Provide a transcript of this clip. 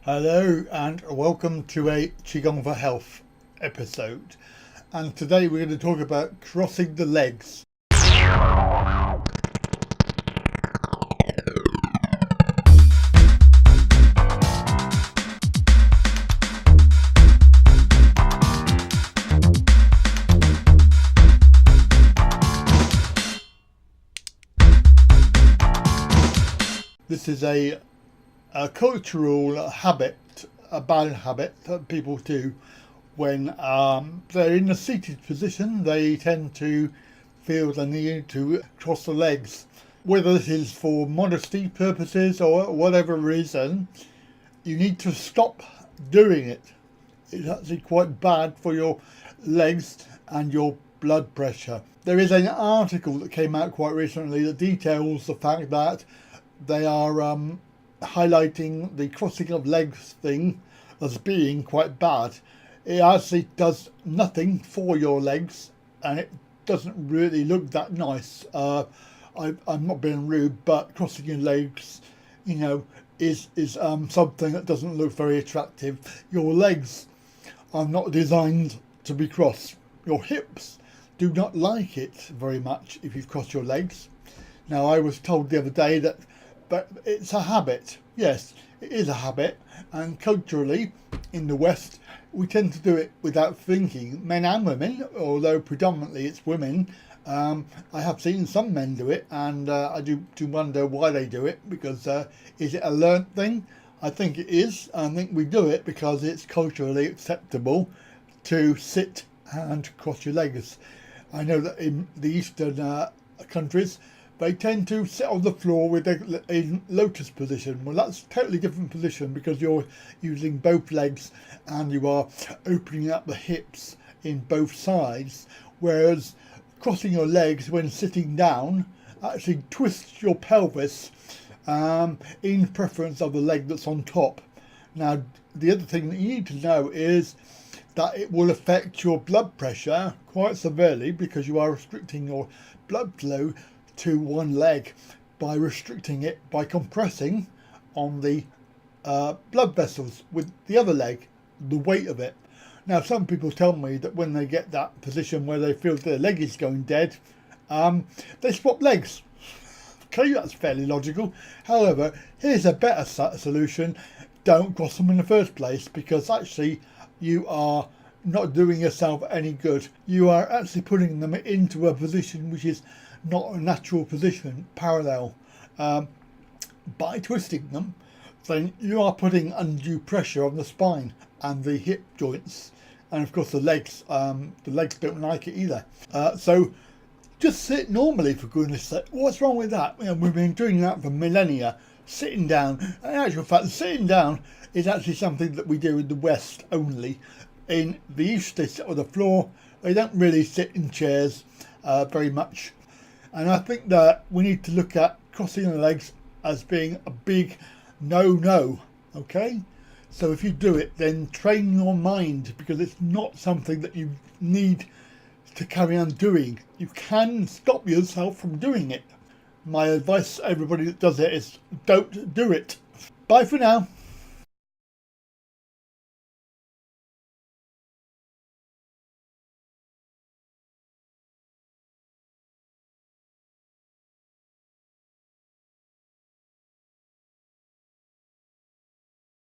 Hello and welcome to a Qigong for Health episode. And today we're going to talk about crossing the legs. This is a cultural habit, a bad habit that people do when they're in a seated position. They tend to feel the need to cross the legs. Whether this is for modesty purposes or whatever reason, you need to stop doing it. It's actually quite bad for your legs and your blood pressure. There is an article that came out quite recently that details the fact that they are highlighting the crossing of legs thing as being quite bad. It actually does nothing for your legs and it doesn't really look that nice. I'm not being rude, but crossing your legs, is something that doesn't look very attractive. Your legs are not designed to be crossed. Your hips do not like it very much if you've crossed your legs. Now, I was told the other day that but it's a habit. Yes, it is a habit, and culturally in the West we tend to do it without thinking, men and women, although predominantly it's women. I have seen some men do it, and I do wonder why they do it, because is it a learnt thing? I think it is. I think we do it because it's culturally acceptable to sit and cross your legs. I know that in the Eastern countries they tend to sit on the floor with a lotus position. Well, that's a totally different position because you're using both legs and you are opening up the hips in both sides, whereas crossing your legs when sitting down actually twists your pelvis in preference of the leg that's on top. Now, the other thing that you need to know is that it will affect your blood pressure quite severely because you are restricting your blood flow to one leg by restricting it by compressing on the blood vessels with the other leg, the weight of it. Now, some people tell me that when they get that position where they feel their leg is going dead, they swap legs. Okay, that's fairly logical. However, here's a better solution. Don't cross them in the first place, because actually you are not doing yourself any good. You are actually putting them into a position which is not a natural position, parallel. By twisting them, then you are putting undue pressure on the spine and the hip joints, and of course the legs don't like it either. So just sit normally, for goodness sake. What's wrong with that? We've been doing that for millennia, sitting down. In actual fact, sitting down is actually something that we do in the West only. In the East, they sit on the floor. They don't really sit in chairs very much. And I think that we need to look at crossing the legs as being a big no-no, okay? So if you do it, then train your mind, because it's not something that you need to carry on doing. You can stop yourself from doing it. My advice to everybody that does it is don't do it. Bye for now.